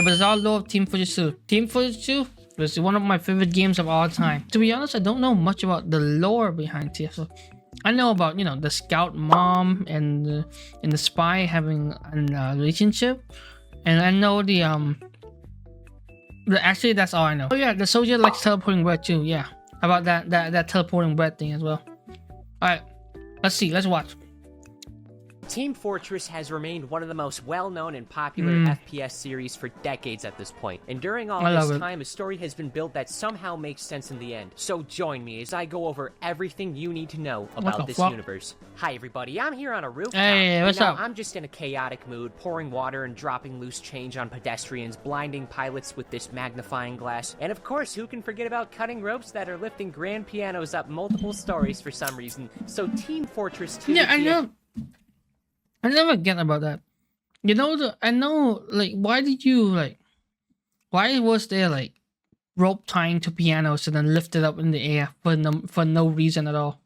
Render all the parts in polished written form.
bizarre lore of Team Fortress 2. Team Fortress 2 was one of my favorite games of all time. To be honest, I don't know much about the lore behind TF2. I know about, you know, the scout mom and the spy having a relationship, and I know actually that's all I know. Oh yeah, the soldier likes teleporting bread too. Yeah, about that teleporting bread thing as well. All right, let's watch. Team Fortress has remained one of the most well-known and popular FPS series for decades at this point, and during all this time, a story has been built that somehow makes sense in the end. So join me as I go over everything you need to know about this universe. Hi everybody, I'm here on a rooftop. Hey, what's up? I'm just in a chaotic mood, pouring water and dropping loose change on pedestrians, blinding pilots with this magnifying glass, and of course, who can forget about cutting ropes that are lifting grand pianos up multiple stories for some reason. So Team Fortress 2... Yeah, I know. I never get about that. You know, I know, like, why was there, like, rope tying to pianos and then lifted up in the air for no reason at all?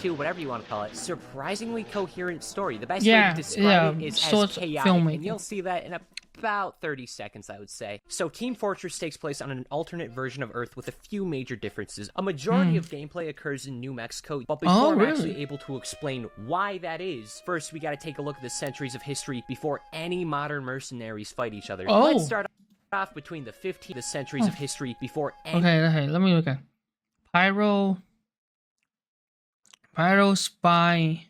Whatever you want to call it, surprisingly coherent story. The best way to describe it is as chaotic, and you'll see that in about 30 seconds, I would say. So Team Fortress takes place on an alternate version of Earth with a few major differences. A majority of gameplay occurs in New Mexico, but before I'm actually able to explain why that is, first we gotta take a look at the centuries of history before any modern mercenaries fight each other. Let's start off between the 15th centuries of history before any... Okay, let me look at Pyro Spy,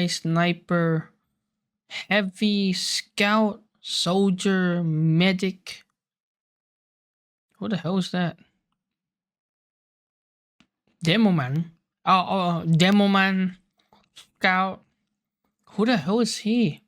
Sniper, Heavy, Scout, Soldier, Medic. What the hell is that? Demoman. Oh, Demoman, Scout. Who the hell is he?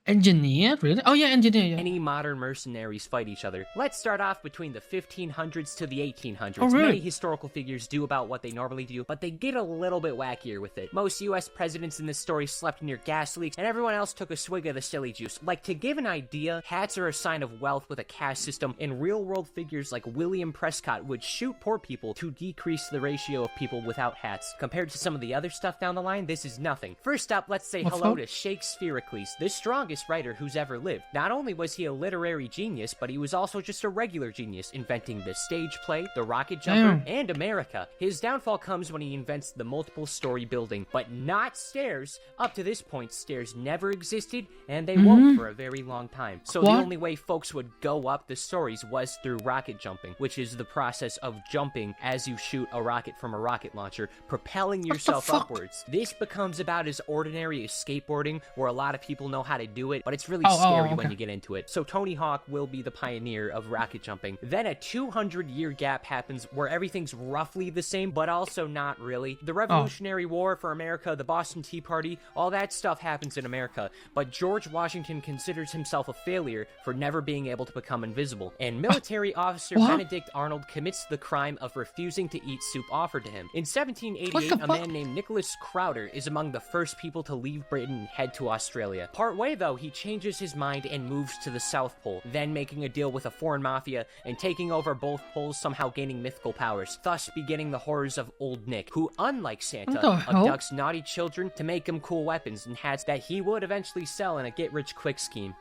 Engineer? Really? Oh yeah, engineer. Yeah. Any modern mercenaries fight each other. Let's start off between the 1500s to the 1800s. Oh, really? Many historical figures do about what they normally do, but they get a little bit wackier with it. Most US presidents in this story slept near gas leaks, and everyone else took a swig of the silly juice. Like, to give an idea, hats are a sign of wealth with a caste system, and real-world figures like William Prescott would shoot poor people to decrease the ratio of people without hats. Compared to some of the other stuff down the line, this is nothing. First up, let's say hello to Shakespeare, the strongest writer who's ever lived. Not only was he a literary genius, but he was also just a regular genius, inventing the stage play, the rocket jumper, and America. His downfall comes when he invents the multiple story building, but not stairs. Up to this point, stairs never existed, and they won't for a very long time. So the only way folks would go up the stories was through rocket jumping, which is the process of jumping as you shoot a rocket from a rocket launcher, propelling yourself upwards. This becomes about as ordinary as skateboarding, where a lot of people know how to do it, but it's really scary when you get into it. So Tony Hawk will be the pioneer of rocket jumping. Then a 200-year gap happens where everything's roughly the same, but also not really. The Revolutionary War for America, the Boston Tea Party, all that stuff happens in America, but George Washington considers himself a failure for never being able to become invisible. And military officer Benedict Arnold commits the crime of refusing to eat soup offered to him. In 1788, a man named Nicholas Crowder is among the first people to leave Britain and head to Australia. Partway, though, he changes his mind and moves to the South Pole, then making a deal with a foreign mafia and taking over both poles, somehow gaining mythical powers, thus beginning the horrors of Old Nick, who, unlike Santa, abducts naughty children to make them cool weapons and hats that he would eventually sell in a get-rich-quick scheme.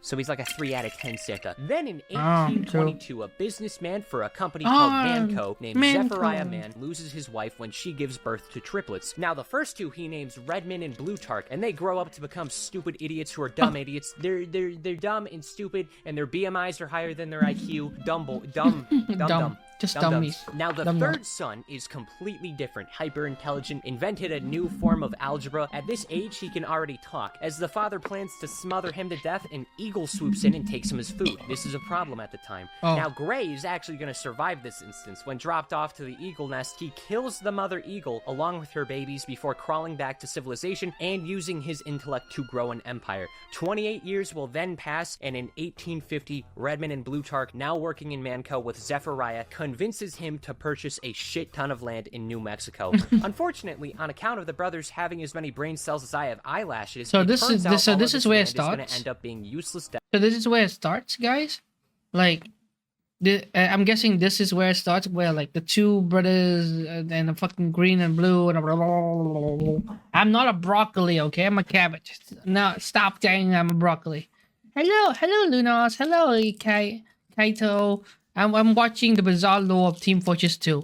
So he's like a 3 out of 10 Santa. Then in 1822, a businessman for a company called Manco named Zechariah Mann loses his wife when she gives birth to triplets. Now the first two he names Redmond and Blutarch, and they grow up to become stupid idiots who are dumb idiots. They're dumb and stupid, and their BMIs are higher than their IQ. Dumb. Just dummies. Now the third son is completely different, hyper-intelligent, invented a new form of algebra. At this age, he can already talk. As the father plans to smother him to death, an eagle swoops in and takes him his food. This is a problem at the time. Now Gray is actually going to survive this instance. When dropped off to the eagle nest, he kills the mother eagle along with her babies before crawling back to civilization and using his intellect to grow an empire. 28 years will then pass, and in 1850, Redmond and Blutarch, now working in Manco with Zechariah, convinces him to purchase a shit ton of land in New Mexico. Unfortunately, on account of the brothers having as many brain cells as I have eyelashes, so this is where it starts. Going to end up being useless. So this is where it starts, guys. Like, I'm guessing this is where it starts, where like the two brothers and the fucking green and blue and blah, blah, blah, blah, blah. I'm not a broccoli, okay? I'm a cabbage. No, stop saying I'm a broccoli. Hello, Lunas. Hello, Kaito. I'm watching the bizarre lore of Team Fortress 2.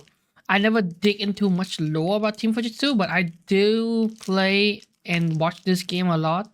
I never dig into much lore about Team Fortress 2, but I do play and watch this game a lot.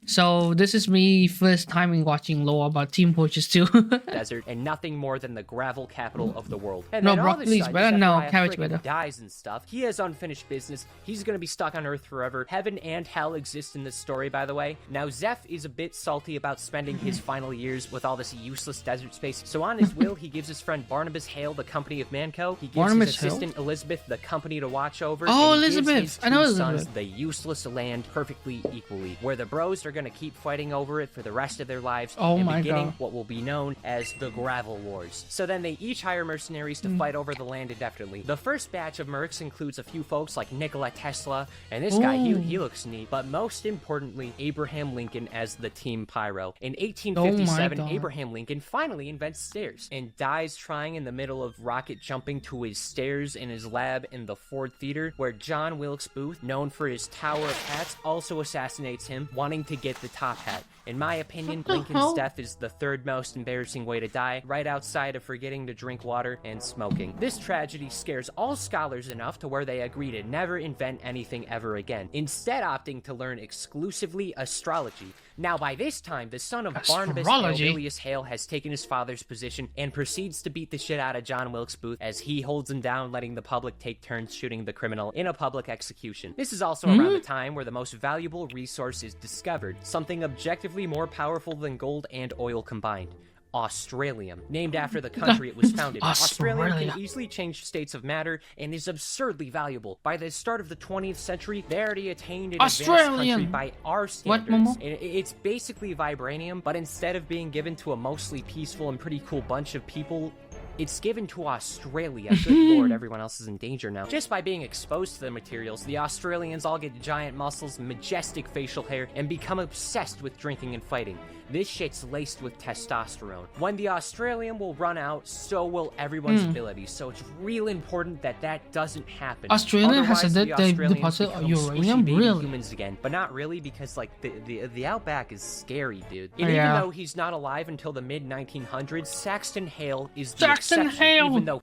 So this is me first time in watching lore about Team Fortress 2. desert and nothing more than the gravel capital of the world. And No, then all of a broccoli's sudden, better. No, Zechariah cabbage friggin' better. dies and stuff. He has unfinished business. He's gonna be stuck on Earth forever. Heaven and hell exist in this story, by the way. Now, Zeph is a bit salty about spending his final years with all this useless desert space. So on his will, he gives his friend Barnabas Hale the company of Manco. He gives Barnabas his Hale? assistant Elizabeth the company to watch over. Oh, and he gives Elizabeth. his I know two sons Elizabeth. the useless land perfectly equally, where the bros are gonna keep fighting over it for the rest of their lives. Oh and my beginning God. what will be known as the Gravel Wars. So then they each hire mercenaries to fight over the land indefinitely. The first batch of mercs includes a few folks like Nikola Tesla, and this guy, Ooh. he looks neat. But most importantly, Abraham Lincoln as the Team Pyro. In Oh 1857, my God. Abraham Lincoln finally invents stairs and dies trying in the middle of rocket jumping to his stairs in his lab in the Ford Theater, where John Wilkes Booth, known for his Tower of Hats, also assassinates him, wanting to get the top hat. In my opinion, the Lincoln's hell? death is the third most embarrassing way to die, right outside of forgetting to drink water and smoking. This tragedy scares all scholars enough to where they agree to never invent anything ever again, instead opting to learn exclusively astrology. Now, by this time, the son of Barnabas Hale, Astrology? Bilius Hale, has taken his father's position and proceeds to beat the shit out of John Wilkes Booth as he holds him down, letting the public take turns shooting the criminal in a public execution. This is also around the time where the most valuable resource is discovered, something objectively more powerful than gold and oil combined. Australium. Named after the country it was founded. Australium Australia. can easily change states of matter and is absurdly valuable. By the start of the 20th century, they already attained an advanced country Australian. by our What, standards. Momo? It's basically vibranium, but instead of being given to a mostly peaceful and pretty cool bunch of people, it's given to Australia. Good lord, everyone else is in danger now. Just by being exposed to the materials, the Australians all get giant muscles, majestic facial hair, and become obsessed with drinking and fighting. This shit's laced with testosterone. When the Australian will run out, so will everyone's abilities. So it's real important that that doesn't happen. Australia has Otherwise, a the deposit Australians of become uranium? squishy baby Really? humans again. But not really, because like the outback is scary, dude. And Yeah. even though he's not alive until the mid-1900s, Saxton Hale is the Saxton exception, Hale! even though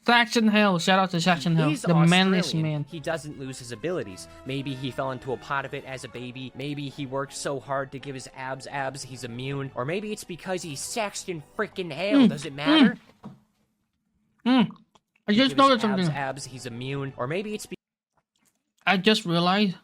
Saxon Hill. Shout out to Saxon Hill. he's The manliest Australian, man. he doesn't lose his abilities. Maybe he fell into a pot of it as a baby. Maybe he worked so hard to give his abs, he's immune. Or maybe it's because he's Saxton frickin' Hale. Does it matter? I just Give his noticed something. abs, he's immune. Or maybe it's I just realized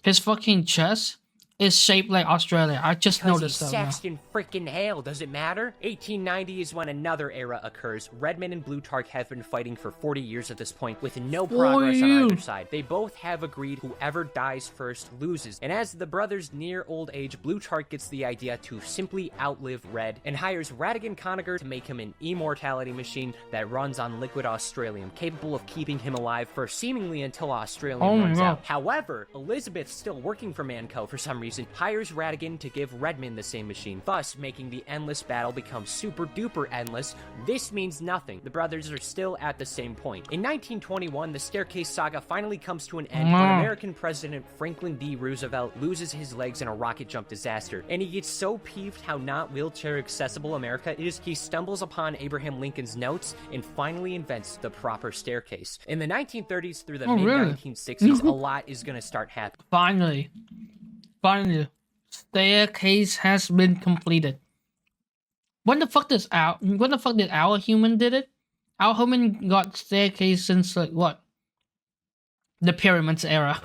his fucking chest is shaped like Australia. I just because noticed he's that. Now. Saxton frickin' Hale. Does it matter? 1890 is when another era occurs. Redmond and Plutarch have been fighting for 40 years at this point, with no progress on either side. They both have agreed whoever dies first loses. And as the brothers near old age, Plutarch gets the idea to simply outlive Red and hires Radigan Conacher to make him an immortality machine that runs on liquid Australium, capable of keeping him alive for seemingly until Australium Oh my runs God. out. However, Elizabeth, still working for Manco for some reason, hires Radigan to give Redmond the same machine, thus making the endless battle become super duper endless. This means nothing. The brothers are still at the same point. In 1921, the staircase saga finally comes to an end when American President Franklin D. Roosevelt loses his legs in a rocket jump disaster, and he gets so peeved how not wheelchair accessible America is, he stumbles upon Abraham Lincoln's notes and finally invents the proper staircase. In the 1930s through the mid-1960s, a lot is going to start happening. Finally, staircase has been completed. When the fuck did our human did it? Our human got staircase since like what? The pyramids era.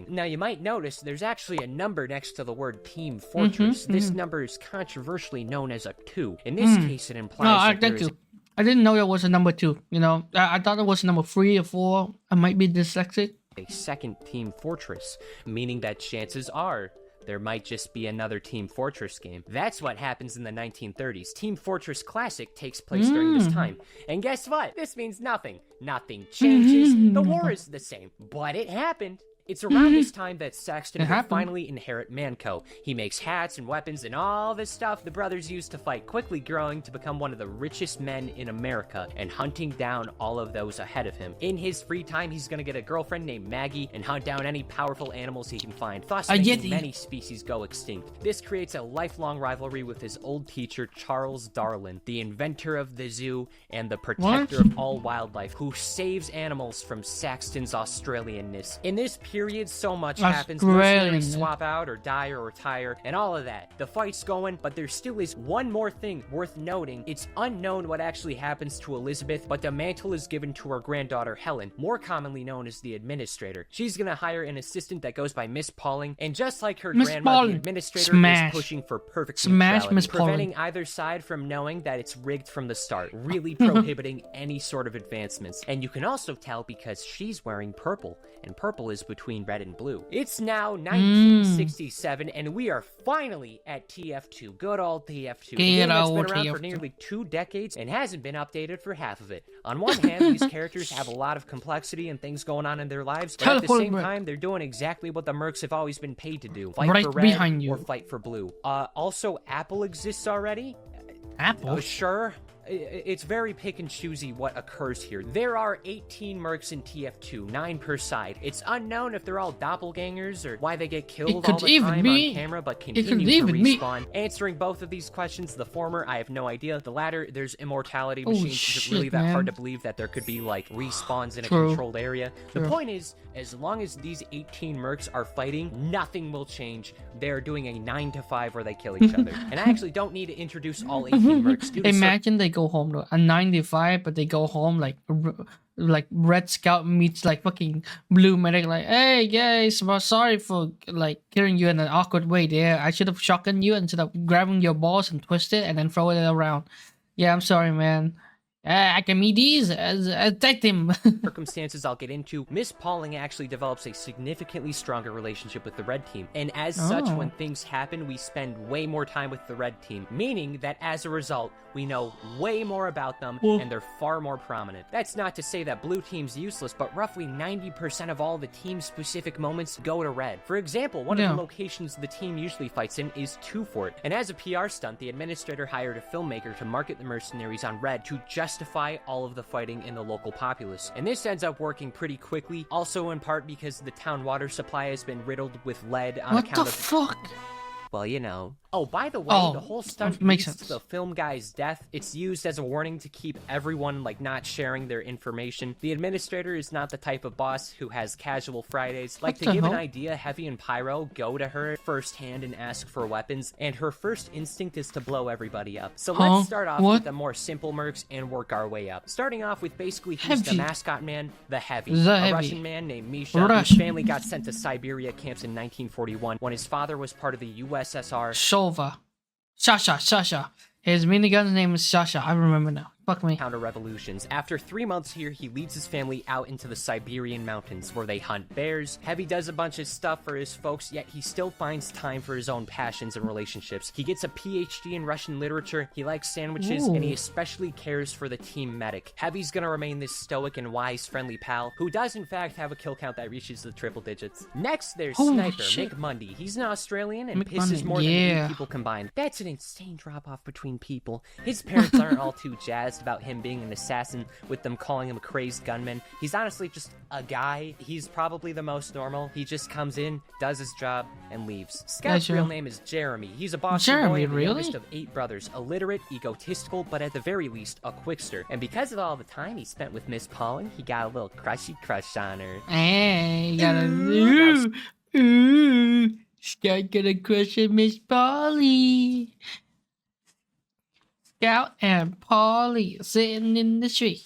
Now, you might notice there's actually a number next to the word Team Fortress. This number is controversially known as a 2. In this case, it implies No, that there is I didn't know there was a number 2. You know, I thought it was number 3 or 4. I might be dyslexic. a second Team Fortress, meaning that chances are there might just be another Team Fortress game. That's what happens in the 1930s. Team Fortress Classic takes place during this time. And guess what? This means nothing. Nothing changes. The war is the same. But it happened. It's around this time that Saxton It will happened. finally inherit Manco. He makes hats and weapons and all this stuff the brothers used to fight, quickly growing to become one of the richest men in America and hunting down all of those ahead of him. In his free time, he's gonna get a girlfriend named Maggie and hunt down any powerful animals he can find, thus making many species go extinct. This creates a lifelong rivalry with his old teacher, Charles Darwin, the inventor of the zoo and the protector of all wildlife, who saves animals from Saxton's Australianness. In this period, so much happens. Mercenaries swap out or die or retire and all of that. The fight's going, but there still is one more thing worth noting. It's unknown what actually happens to Elizabeth, but the mantle is given to her granddaughter Helen, more commonly known as the administrator. She's gonna hire an assistant that goes by Miss Pauling, and just like her grandma, the administrator is pushing for perfect neutrality, preventing either side from knowing that it's rigged from the start, really prohibiting any sort of advancements. And you can also tell because she's wearing purple, and purple is between red and blue. It's now 1967, and we are finally at TF2. Good old TF2. The game that's been around for nearly 2 decades and hasn't been updated for half of it. On one hand, these characters have a lot of complexity and things going on in their lives, but at the same time, they're doing exactly what the mercs have always been paid to do. Fight for red or fight for blue. Also, Apple exists already. Apple? Sure. It's very pick and choosy what occurs here. There are 18 mercs in TF2, 9 per side. It's unknown if they're all doppelgangers or why they get killed all the time on camera, but continue to respawn. Answering both of these questions, the former, I have no idea. The latter, there's immortality machines. Is it really that hard to believe that there could be like respawns in a controlled area? The point is, as long as these 18 mercs are fighting, nothing will change. They're doing a 9 to 5 where they kill each other. And I actually don't need to introduce all 18 mercs. Imagine they go home to a 95, but they go home like Red Scout meets like fucking Blue Medic, like, hey guys, well, sorry for like killing you in an awkward way there. I should have shotgunned you instead of grabbing your balls and twist it and then throw it around. Yeah, I'm sorry, man. I can meet these as attack him. Circumstances I'll get into, Miss Pauling actually develops a significantly stronger relationship with the red team, and as such, when things happen, we spend way more time with the red team, meaning that as a result, we know way more about them, and they're far more prominent. That's not to say that blue team's useless, but roughly 90% of all the team-specific moments go to red. For example, one of the locations the team usually fights in is Two Fort, and as a PR stunt, the administrator hired a filmmaker to market the mercenaries on red to justify all of the fighting in the local populace. And this ends up working pretty quickly, also in part because the town water supply has been riddled with lead on account of— What the fuck? Well, you know. Oh, by the way, the whole stunt leads to the film guy's death. It's used as a warning to keep everyone, like, not sharing their information. The administrator is not the type of boss who has casual Fridays. Like, to give an idea, Heavy and Pyro go to her firsthand and ask for weapons, and her first instinct is to blow everybody up. So let's start off with the more simple mercs and work our way up. Starting off with basically he's the mascot man, the Heavy. A Russian man named Misha, whose family got sent to Siberia camps in 1941 when his father was part of the USSR. Sasha. His minigun's name is Sasha. I remember now. Fuck me. Counter-revolutions. After 3 months here, he leads his family out into the Siberian mountains where they hunt bears. Heavy does a bunch of stuff for his folks, yet he still finds time for his own passions and relationships. He gets a PhD in Russian literature, he likes sandwiches, and he especially cares for the team medic. Heavy's gonna remain this stoic and wise, friendly pal, who does in fact have a kill count that reaches the triple digits. Next, there's Sniper, Mick Mundy. He's an Australian and pisses more than 8 people combined. That's an insane drop-off between people. His parents aren't all too jazzed about him being an assassin, with them calling him a crazed gunman. He's honestly just a guy. He's probably the most normal. He just comes in, does his job, and leaves. Scout's real name is Jeremy. He's a Boston boy and the youngest of 8 brothers, illiterate, egotistical, but at the very least, a quickster. And because of all the time he spent with Miss Pauling, he got a little crushy crush on her. Hey, you got Scout got a crush on Miss Polly. Scout and Polly sitting in the street.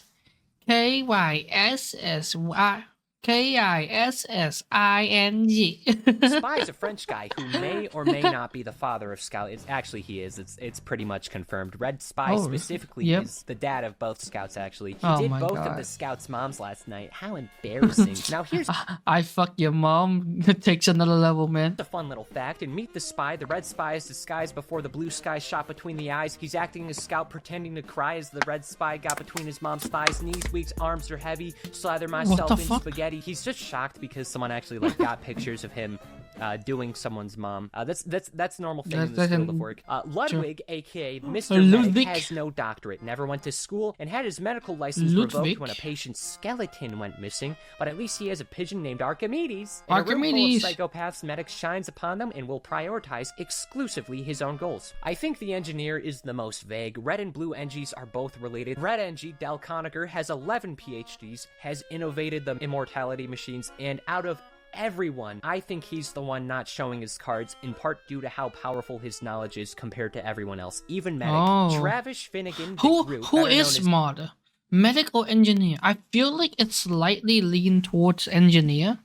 Kissing. Spy's a French guy who may or may not be the father of Scout. He is. It's pretty much confirmed. Red Spy specifically is the dad of both Scouts, actually. He did both of the Scouts' moms last night. How embarrassing. Now here's... I fuck your mom. It takes another level, man. A fun little fact. In Meet the Spy, the Red Spy is disguised before the Blue Sky shot between the eyes. He's acting as Scout, pretending to cry as the Red Spy got between his mom's thighs, knees, weak, arms are heavy. Slather myself in spaghetti. Yeti. He's just shocked because someone actually like got pictures of him doing someone's mom. That's a normal thing in this field of work. Ludwig, aka Mr. Medic, has no doctorate, never went to school, and had his medical license revoked when a patient's skeleton went missing. But at least he has a pigeon named Archimedes. In a room full of psychopaths, Medic shines upon them and will prioritize exclusively his own goals. I think the engineer is the most vague. Red and blue Engies are both related. Red Engie, Del Conacher, has 11 PhDs, has innovated the immortality machines, and out of everyone, I think he's the one not showing his cards, in part due to how powerful his knowledge is compared to everyone else, even Medic. Travis Finnegan, who is smarter, Medic or Engineer? I feel like it's slightly lean towards Engineer,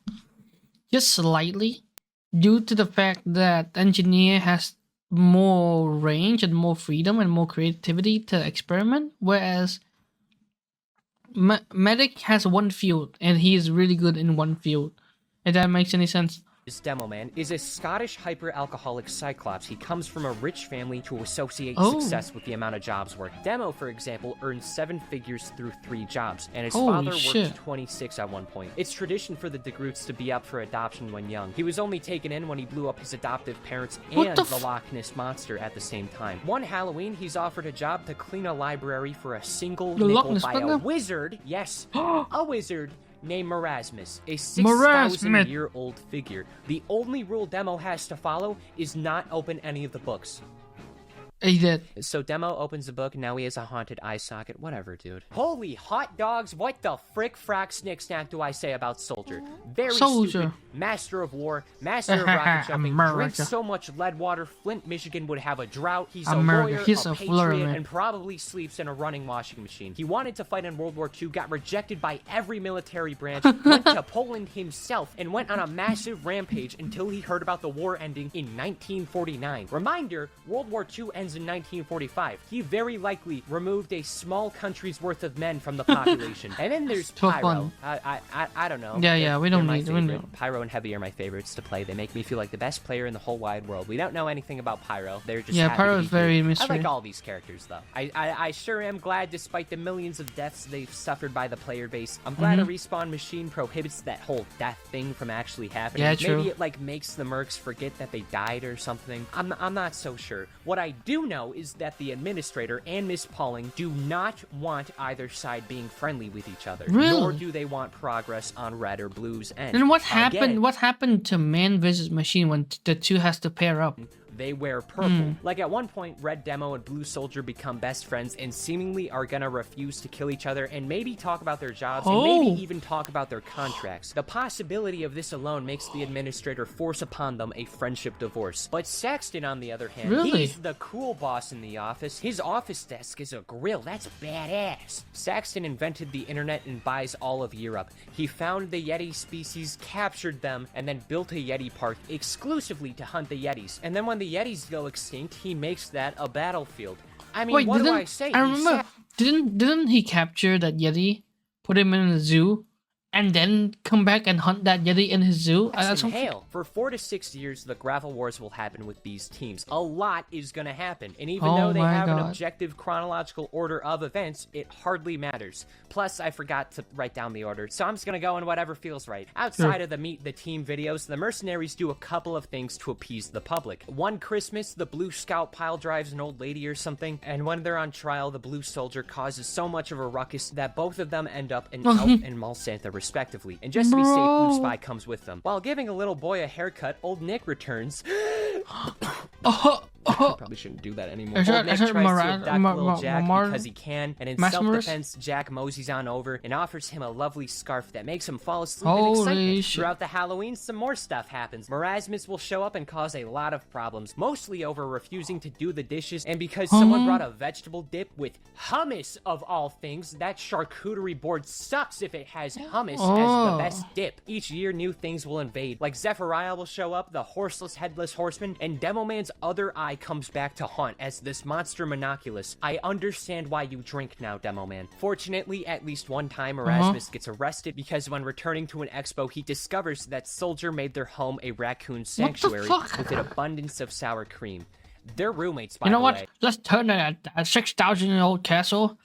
just slightly, due to the fact that Engineer has more range and more freedom and more creativity to experiment, whereas Medic has one field and he is really good in one field. If that makes any sense. This demo man is a Scottish hyper-alcoholic cyclops. He comes from a rich family to associate success with the amount of jobs worked. Demo, for example, earned 7 figures through 3 jobs, and his father worked 26 at one point. It's tradition for the DeGroots to be up for adoption when young. He was only taken in when he blew up his adoptive parents and the Loch Ness Monster at the same time. One Halloween, he's offered a job to clean a library for a single nickel by a wizard. Yes, a wizard named Merasmus, a 6,000-year-old figure. The only rule Demo has to follow is not open any of the books. He did. So Demo opens the book, and now he has a haunted eye socket. Whatever, dude. Holy hot dogs, what the frick frack snick snack do I say about Soldier? Very stupid. Master of war, master of rocket jumping, drinks so much lead water, Flint, Michigan would have a drought. He's a lawyer, a patriot, and probably sleeps in a running washing machine. He wanted to fight in World War II, got rejected by every military branch, went to Poland himself, and went on a massive rampage until he heard about the war ending in 1949. Reminder, World War II ends in 1945. He very likely removed a small country's worth of men from the population. And then there's Pyro. I don't know. Yeah, we don't need it. Pyro and Heavy are my favorites to play. They make me feel like the best player in the whole wide world. We don't know anything about Pyro. They're just Pyro is very mystery. I like all these characters though. I sure am glad, despite the millions of deaths they've suffered by the player base, I'm glad a respawn machine prohibits that whole death thing from actually happening. Yeah, true. Maybe it like makes the mercs forget that they died or something. I'm not so sure. What I do know is that the administrator and Miss Pauling do not want either side being friendly with each other. Really? Nor do they want progress on Red or Blue's end. Then what happened? What happened to Man vs. Machine when the two has to pair up? They wear purple. Like at one point, Red Demo and Blue Soldier become best friends and seemingly are gonna refuse to kill each other and maybe talk about their jobs and maybe even talk about their contracts. The possibility of this alone makes the administrator force upon them a friendship divorce. But Saxton, on the other hand, he's the cool boss in the office. His office desk is a grill. That's badass. Saxton invented the internet and buys all of Europe. He found the Yeti species, captured them, and then built a Yeti park exclusively to hunt the Yetis. And then when the Yetis go extinct, he makes that a battlefield. I mean, what do I say? I remember, didn't he capture that Yeti, put him in a zoo, and then come back and hunt that Yeti in his zoo? Hail. For 4 to 6 years, the gravel wars will happen with these teams. A lot is gonna happen, and even though they have an objective chronological order of events, it hardly matters. Plus, I forgot to write down the order, so I'm just gonna go in whatever feels right. Outside of the Meet the Team videos, the mercenaries do a couple of things to appease the public. One Christmas, the Blue Scout pile drives an old lady or something, and when they're on trial, the Blue Soldier causes so much of a ruckus that both of them end up in Elf and Malsantha respectively. And just to be safe, Blue Spy comes with them. While giving a little boy a haircut, Old Nick returns. Probably shouldn't do that anymore. Old Nick tries to abduct little Jack because he can, and in self-defense, Jack moseys on over and offers him a lovely scarf that makes him fall asleep in excitement. Throughout the Halloween, some more stuff happens. Merasmus will show up and cause a lot of problems, mostly over refusing to do the dishes, and because someone brought a vegetable dip with hummus of all things. That charcuterie board sucks if it has hummus as the best dip. Each year, new things will invade, like Zephyriah will show up, the horseless headless horseman, and Demoman's other eye comes back to haunt as this monster monoculus. I understand why you drink now, Demoman. Fortunately, at least one time, Erasmus gets arrested because when returning to an expo, he discovers that Soldier made their home a raccoon sanctuary with an abundance of sour cream. They're roommates, by the way. You know what? Let's turn a 6,000-year-old castle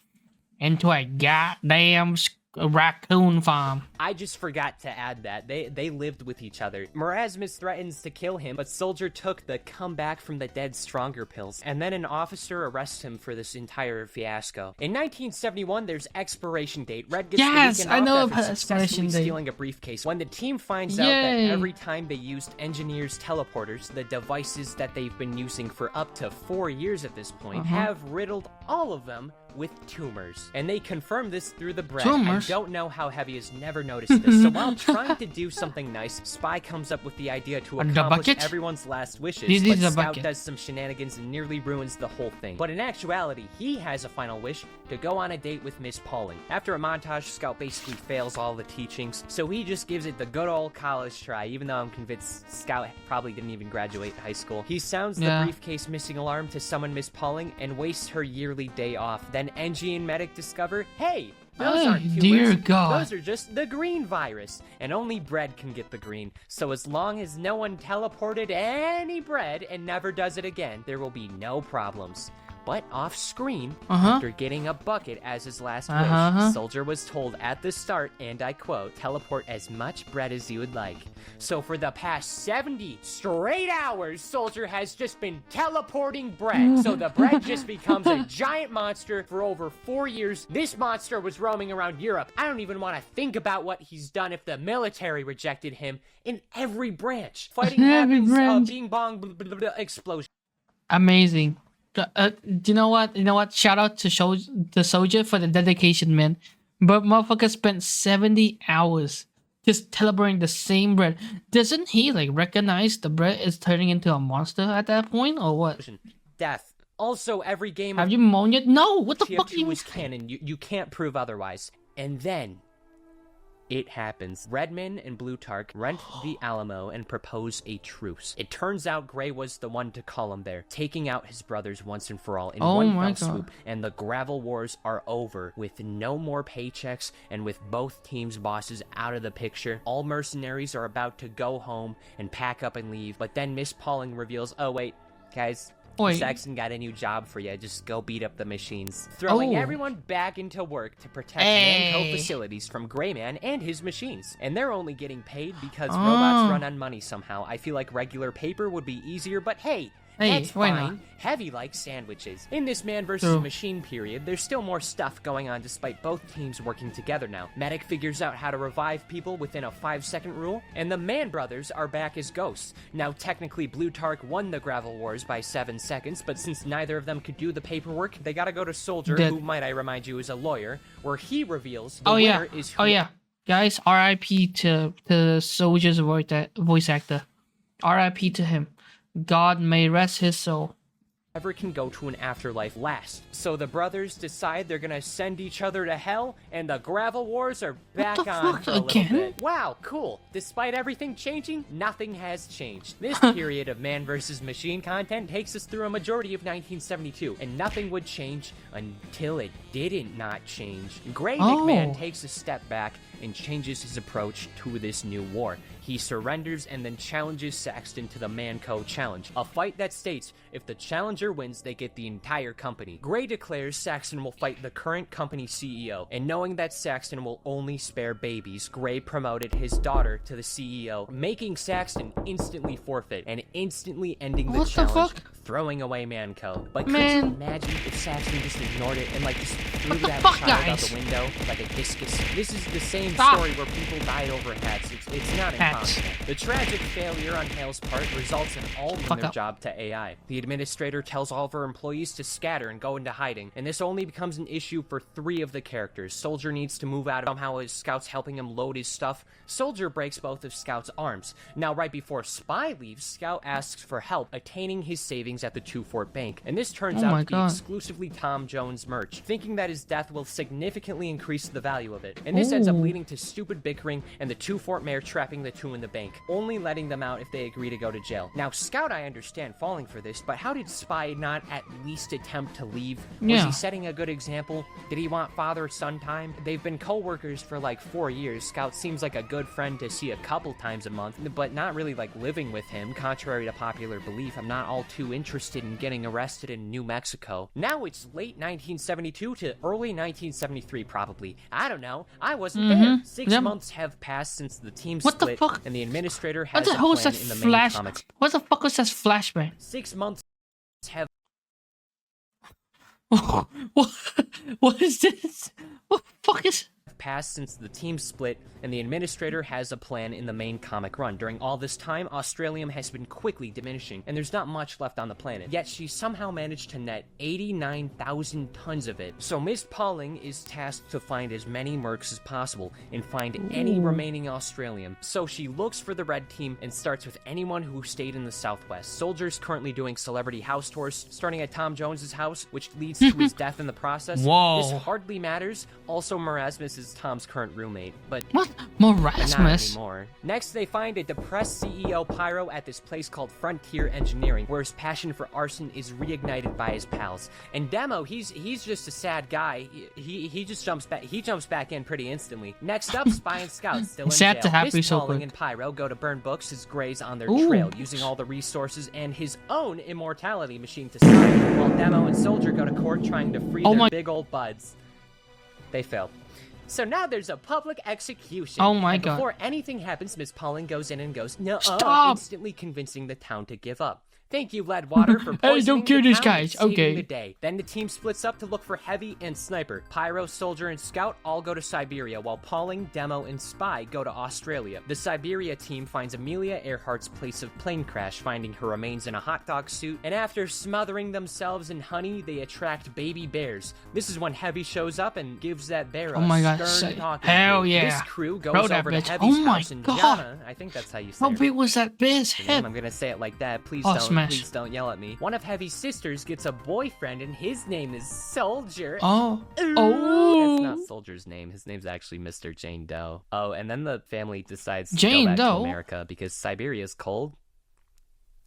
into a goddamn a raccoon farm. I just forgot to add that. They lived with each other. Merasmus threatens to kill him, but Soldier took the come back from the dead stronger pills, and then an officer arrests him for this entire fiasco. In 1971, there's expiration date. Red gets the weekend I off know after about expiration successfully date. stealing a briefcase. When the team finds out that every time they used engineers' teleporters, the devices that they've been using for up to 4 years at this point, have riddled all of them with tumors. And they confirm this through the bread. Tumors? I don't know how Heavy has never noticed this. So while trying to do something nice, Spy comes up with the idea to accomplish bucket? everyone's last wishes, This but is a Scout bucket. does some shenanigans and nearly ruins the whole thing. But in actuality, he has a final wish to go on a date with Miss Pauling. After a montage, Scout basically fails all the teachings, so he just gives it the good old college try, even though I'm convinced Scout probably didn't even graduate high school. He sounds the briefcase missing alarm to summon Miss Pauling and wastes her yearly day off. Then Engie and Medic discover, hey, those aren't tumors. Dear God. Those are just the green virus, and only bread can get the green. So as long as no one teleported any bread and never does it again, there will be no problems. But off screen, after getting a bucket as his last wish, Soldier was told at the start, and I quote, teleport as much bread as you would like. So for the past 70 straight hours, Soldier has just been teleporting bread. So the bread just becomes a giant monster. For over 4 years, this monster was roaming around Europe. I don't even want to think about what he's done if the military rejected him in every branch. Fighting happens, bing bong, blah, blah, blah, explosion. Amazing. Do you know what? You know what? Shout out to the Soldier for the dedication, man. But motherfucker spent 70 hours just teleporting the same bread. Doesn't he like recognize the bread is turning into a monster at that point, or what? Death. Also, every game Have you moaned yet? No. What the fuck? TF2 was canon. You can't prove otherwise. And then it happens. Redman and Blutarch rent the Alamo and propose a truce. It turns out Gray was the one to call him there, taking out his brothers once and for all in one fell swoop, and the gravel wars are over with no more paychecks and with both teams' bosses out of the picture. All mercenaries are about to go home and pack up and leave, but then Miss Pauling reveals, oh wait, guys, Saxon got a new job for you. Just go beat up the machines. Throwing everyone back into work to protect Manco facilities from Greyman and his machines. And they're only getting paid because robots run on money somehow. I feel like regular paper would be easier, but hey, that's why fine. not? Heavy likes sandwiches. In this man versus machine period, there's still more stuff going on despite both teams working together now. Medic figures out how to revive people within a 5-second rule, and the Man Brothers are back as ghosts. Now technically Blutarch won the gravel wars by 7 seconds, but since neither of them could do the paperwork, they gotta go to Soldier, who might I remind you is a lawyer, where he reveals the winner is who Guys, R.I.P. to Soldier's voice actor. R.I.P. to him. God may rest his soul. Ever can go to an afterlife last. So the brothers decide they're gonna send each other to hell, and the gravel wars are back on for a little bit. Wow, cool. Despite everything changing, nothing has changed. This period of man versus machine content takes us through a majority of 1972, and nothing would change until it didn't not change. Gray McMahon takes a step back and changes his approach to this new war. He surrenders and then challenges Saxton to the Manco Challenge, a fight that states if the challenger wins, they get the entire company. Gray declares Saxton will fight the current company CEO, and knowing that Saxton will only spare babies, Gray promoted his daughter to the CEO, making Saxton instantly forfeit and instantly ending the challenge, throwing away Manco. But could you imagine if Saxton just ignored it and just threw that child out the window like a discus? This is the same story where people died over hats. It's not impossible. The tragic failure on Hale's part results in all losing their job to AI. The administrator tells all of her employees to scatter and go into hiding, and this only becomes an issue for 3 of the characters. Soldier needs to move out. Somehow his Scout's helping him load his stuff. Soldier breaks both of Scout's arms. Now, right before Spy leaves, Scout asks for help attaining his savings at the Two Fort Bank, and this turns out to be exclusively Tom Jones merch, thinking that his death will significantly increase the value of it. And this ends up leading to stupid bickering and the Two Fort mayor trapping the two in the bank, only letting them out if they agree to go to jail. Now, Scout, I understand falling for this, but how did Spy not at least attempt to leave? Was he setting a good example? Did he want father-son time? They've been co-workers for like 4 years. Scout seems like a good friend to see a couple times a month, but not really like living with him, contrary to popular belief. I'm not all too interested interested in getting arrested in New Mexico. Now it's late 1972 to early 1973 probably. I don't know. I wasn't there. 6 months have passed since the team What split, the fuck? and the administrator What has the a hell is plan that in the main flash? comics. What the fuck was that flashbang? 6 months have What is this? What the fuck is... passed since the team split, and the administrator has a plan in the main comic run. During all this time, Australium has been quickly diminishing, and there's not much left on the planet. Yet she somehow managed to net 89,000 tons of it. So Miss Pauling is tasked to find as many mercs as possible and find any remaining Australium. So she looks for the red team and starts with anyone who stayed in the Southwest. Soldier's currently doing celebrity house tours, starting at Tom Jones's house, which leads to his death in the process. Whoa. This hardly matters. Also, Marasmus is Tom's current roommate, but What? not Marasmus? anymore. Next, they find a depressed CEO Pyro at this place called Frontier Engineering, where his passion for arson is reignited by his pals. And Demo, he's just a sad guy. He just jumps back in pretty instantly. Next up, Spy and Scout still in Sad jail. to happy Miss so Pauling quick. and Pyro go to burn books as Greys on their Ooh. trail, using all the resources and his own immortality machine to stop them, while Demo and Soldier go to court trying to free their big old buds. They failed. So now there's a public execution. Oh my and god. Before anything happens, Miss Pauling goes in and goes, no, Stop! instantly convincing the town to give up. Thank you, Leadwater, for Hey, poisoning don't kill the these town and guys. saving Okay. the day. Then the team splits up to look for Heavy and Sniper. Pyro, Soldier, and Scout all go to Siberia, while Pauling, Demo, and Spy go to Australia. The Siberia team finds Amelia Earhart's place of plane crash, finding her remains in a hot dog suit, and after smothering themselves in honey, they attract baby bears. This is when Heavy shows up and gives that bear Oh my a god. stern talking Hell to. yeah. This crew goes Bro, that over to bitch. Heavy's Oh my house in god. Jana. I think that's how you say How it. big was that bear's head? I'm gonna say it like that. Please Oh, don't. smash. Please don't yell at me. One of Heavy's sisters gets a boyfriend, and his name is Soldier. Oh. That's Oh. not Soldier's name. His name's actually Mr. Jane Doe. Oh, and then the family decides to Jane go back Doe? to America because Siberia's cold.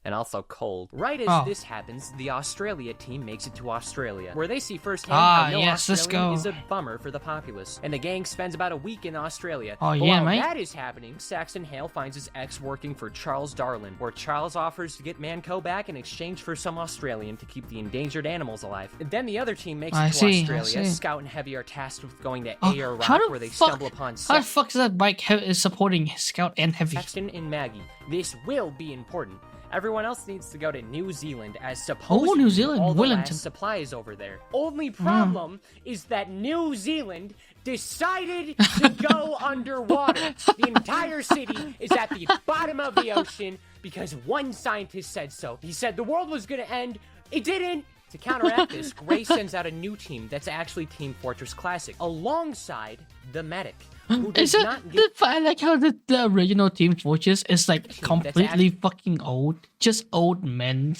And also cold. Right as this happens, the Australia team makes it to Australia, where they see firsthand how no yes, let's Australian go. is a bummer for the populace. And the gang spends about a week in Australia. Oh, But yeah, while mate. that is happening, Saxon Hale finds his ex working for Charles Darlin, where Charles offers to get Manco back in exchange for some Australian to keep the endangered animals alive. And then the other team makes it to Australia. Scout and Heavy are tasked with going to Ayr Rock, where they stumble upon How the fuck is that bike is supporting Scout and Heavy? Saxon and Maggie. This will be important. Everyone else needs to go to New Zealand, as supposedly New Zealand, all the Wellington. last supply is over there. Only problem is that New Zealand decided to go underwater. The entire city is at the bottom of the ocean because one scientist said so. He said the world was gonna end. It didn't. To counteract this, Gray sends out a new team that's actually Team Fortress Classic, alongside the medic, who does not get I like how the original Team Fortress is like completely fucking old. Just old men.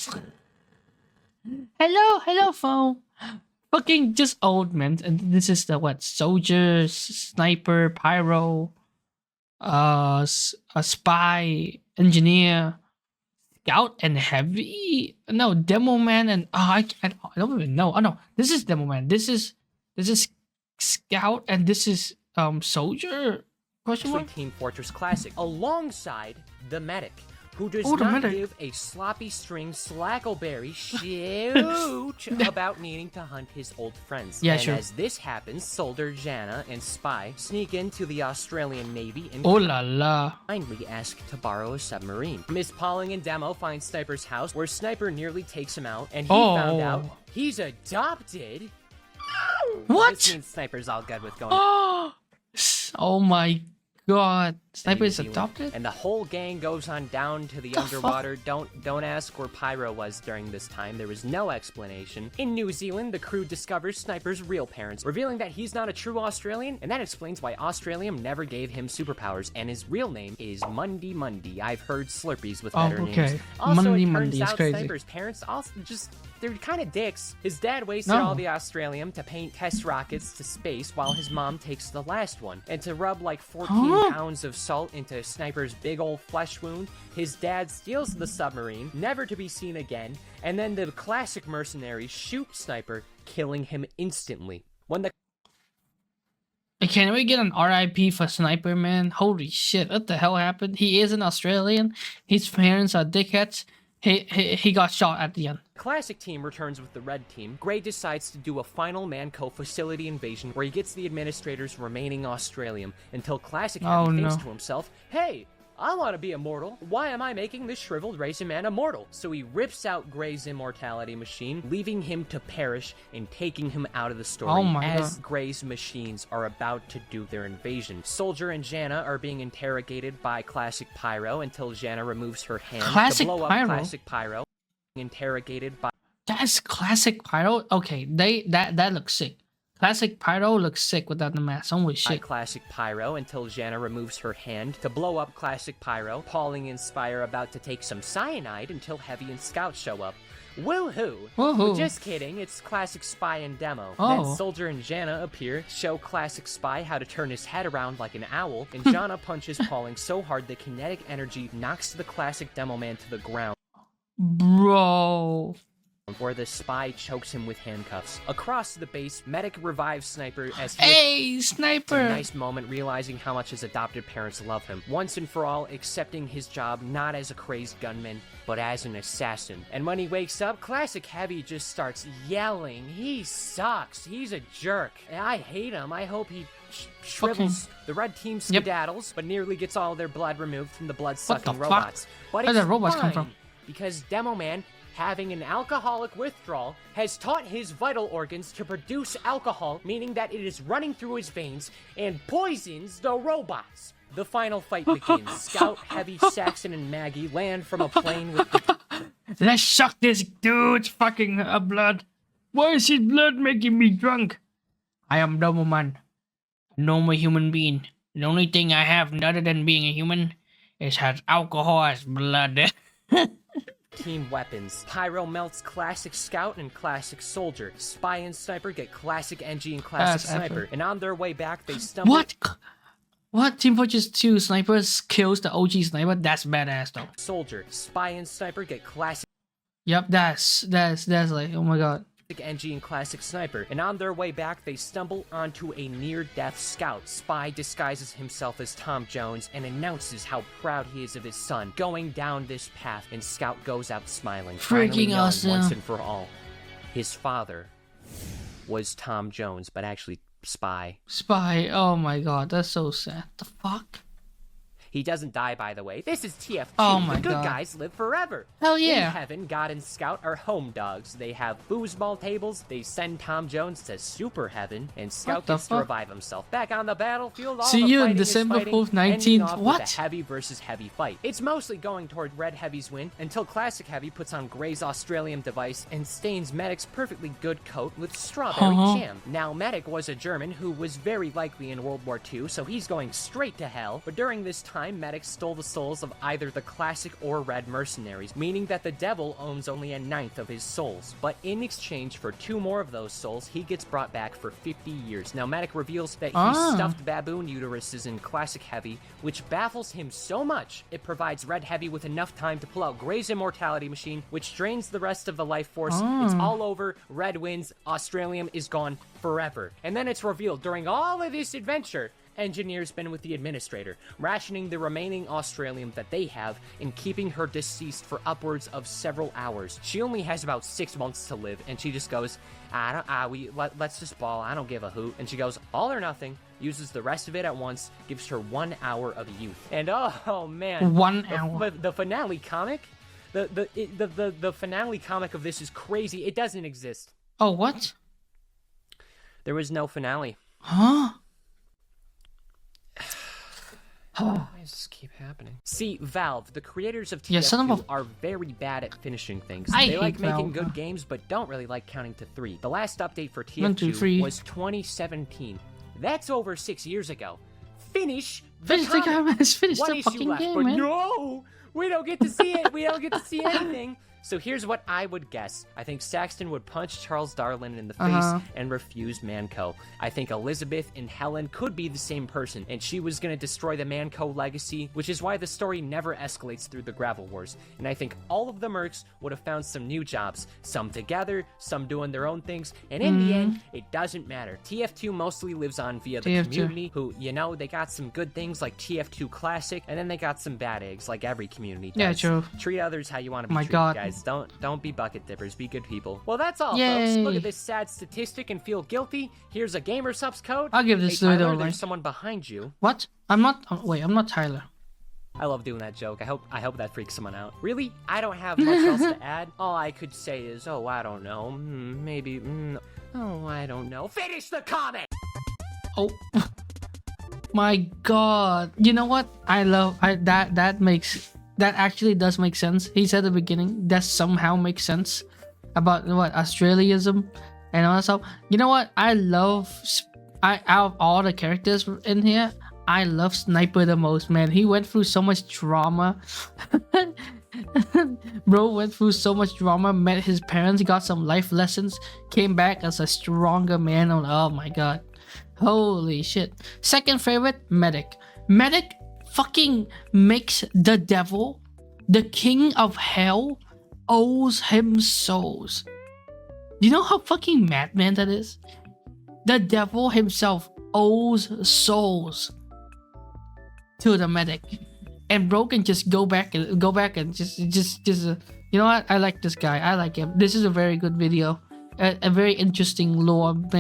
Hello, phone. Fucking just old men. And this is the what? Soldier, Sniper, Pyro, a Spy, Engineer, Scout, and Heavy. No, Demo Man, and I don't even know. Oh no, this is Demo Man. This is Scout, and this is Soldier. Question mark? Team Fortress Classic, alongside the medic, who does the not medic. give a sloppy string slackleberry shoot about needing to hunt his old friends. Yeah, and sure. as this happens, Soldier, Jana, and Spy sneak into the Australian Navy and Oh la la. kindly ask to borrow a submarine. Miss Pauling and Demo find Sniper's house, where Sniper nearly takes him out, and he found out he's adopted. What? This means Sniper's all good with going Oh my god. Sniper New is Zealand. adopted? And the whole gang goes on down to the underwater. Don't ask where Pyro was during this time. There was no explanation. In New Zealand, the crew discovers Sniper's real parents, revealing that he's not a true Australian, and that explains why Australium never gave him superpowers, and his real name is Mundy Mundy. I've heard Slurpees with better names. Also, Mundy it turns Mundy is out crazy. Sniper's parents also just they're kind of dicks. His dad wasted all the Australium to paint test rockets to space, while his mom takes the last one. And to rub like 14 pounds of salt into Sniper's big old flesh wound, his dad steals the submarine, never to be seen again, and then the classic mercenaries shoot Sniper, killing him instantly. When the Can we get an RIP for Sniper, man? Holy shit, what the hell happened? He is an Australian. His parents are dickheads. he got shot at the end. Classic team returns with the red team. Gray decides to do a final Manco facility invasion where he gets the administrator's remaining Australium until Classic Heavy thinks to himself, hey, I want to be immortal. Why am I making this shriveled raisin man immortal? So he rips out Gray's immortality machine, leaving him to perish and taking him out of the story as Gray's machines are about to do their invasion. Soldier and Janna are being interrogated by Classic Pyro until Janna removes her hand to blow up Classic Pyro. Interrogated by That's Classic Pyro. Okay, that looks sick. Classic Pyro looks sick without the mask. Holy shit. Classic Pyro until Janna removes her hand to blow up Classic Pyro. Pauling and Spy are about to take some cyanide until Heavy and Scout show up. Woohoo! But just kidding, it's Classic Spy and Demo. Then Soldier and Janna appear, show Classic Spy how to turn his head around like an owl, and Janna punches Pauling so hard the kinetic energy knocks the Classic Demo Man to the ground. Bro. Where the spy chokes him with handcuffs. Across the base, Medic revives Sniper as Sniper! A nice moment realizing how much his adopted parents love him. Once and for all, accepting his job not as a crazed gunman, but as an assassin. And when he wakes up, Classic Heavy just starts yelling. He sucks. He's a jerk. I hate him. I hope he shrivels. The red team skedaddles, but nearly gets all their blood removed from the blood-sucking robots. But where did the robots come from? Because Demo Man, having an alcoholic withdrawal, has taught his vital organs to produce alcohol, meaning that it is running through his veins and poisons the robots. The final fight begins. Scout, Heavy, Saxon, and Maggie land from a plane with the... Let's suck this dude's fucking blood. Why is his blood making me drunk? I am Demo Man, a normal human being. The only thing I have other than being a human is has alcohol as blood. Team weapons. Pyro melts Classic Scout and Classic Soldier. Spy and Sniper get Classic NG and Classic Sniper. And on their way back, they stumble... What? Team Fortress 2 Snipers kills the OG Sniper? That's badass though. Soldier. Spy and Sniper get Classic... Yep, that's like, oh my god. NG and Classic Sniper, and on their way back, they stumble onto a near-death Scout. Spy disguises himself as Tom Jones and announces how proud he is of his son going down this path, and Scout goes out smiling. Freaking awesome. Once and for all, his father was Tom Jones, but actually Spy. Spy, oh my god, that's so sad. The fuck? He doesn't die, by the way. This is TF2. Oh my the good god. guys live forever. Hell yeah. In heaven, God and Scout are home dogs. They have foosball tables. They send Tom Jones to super heaven, and Scout gets to revive himself. Back on the battlefield, all See the you fighting in December is fighting, 4th, 19th. What? With a Heavy versus Heavy fight. It's mostly going toward Red Heavy's win until Classic Heavy puts on Gray's Australium device and stains Medic's perfectly good coat with strawberry jam. Now, Medic was a German who was very likely in World War II, so he's going straight to hell. But during this time, Medic stole the souls of either the Classic or Red mercenaries, meaning that the devil owns only a 1/9 of his souls. But in exchange for 2 more of those souls, he gets brought back for 50 years. Now, Medic reveals that he stuffed baboon uteruses in Classic Heavy, which baffles him so much, it provides Red Heavy with enough time to pull out Gray's immortality machine, which drains the rest of the life force. It's all over, Red wins, Australium is gone forever. And then it's revealed during all of this adventure, Engineer's been with the administrator, rationing the remaining Australium that they have and keeping her deceased for upwards of several hours. She only has about 6 months to live, and she just goes, let's just ball, I don't give a hoot. And she goes, all or nothing, uses the rest of it at once, gives her 1 hour of youth. And oh man, 1 hour. The finale comic, the finale comic of this is crazy. It doesn't exist. Oh, what? There was no finale. Huh? Why does this keep happening? See, Valve, the creators of TF2, are very bad at finishing things. They like making good games, but don't really like counting to 3. The last update for TF2 was 2017. That's over 6 years ago. Finish the game. Finish the fucking game, man. No! We don't get to see it. We don't get to see anything. So here's what I would guess. I think Saxton would punch Charles Darwin in the face and refuse Manco. I think Elizabeth and Helen could be the same person, and she was going to destroy the Manco legacy, which is why the story never escalates through the Gravel Wars. And I think all of the mercs would have found some new jobs, some together, some doing their own things, and in the end, it doesn't matter. TF2 mostly lives on via the community, who, you know, they got some good things like TF2 Classic, and then they got some bad eggs like every community does. Yeah, true. Treat others how you want to be treated, guys. Don't be bucket dippers. Be good people. Well, that's all, folks. Look at this sad statistic and feel guilty. Here's a gamer subs code. I'll give this hey, to Tyler, it. there's someone behind you. What? I'm not. Oh, wait, I'm not Tyler. I love doing that joke. I hope that freaks someone out. Really? I don't have much else to add. All I could say is, oh, I don't know. Maybe. Oh, I don't know. Finish the comment. Oh. My God. You know what? That actually does make sense. He said at the beginning that somehow makes sense about what Australianism and all that stuff. You know what? Out of all the characters in here, I love Sniper the most, man. He went through so much drama. Bro went through so much drama, met his parents, got some life lessons, came back as a stronger man. Oh my God. Holy shit. Second favorite, Medic. Medic fucking makes the devil, the king of hell, owes him souls. Do you know how fucking madman that is? The devil himself owes souls to the Medic, and bro can just go back and just you know what? I like this guy. I like him. This is a very good video, a very interesting lore, man.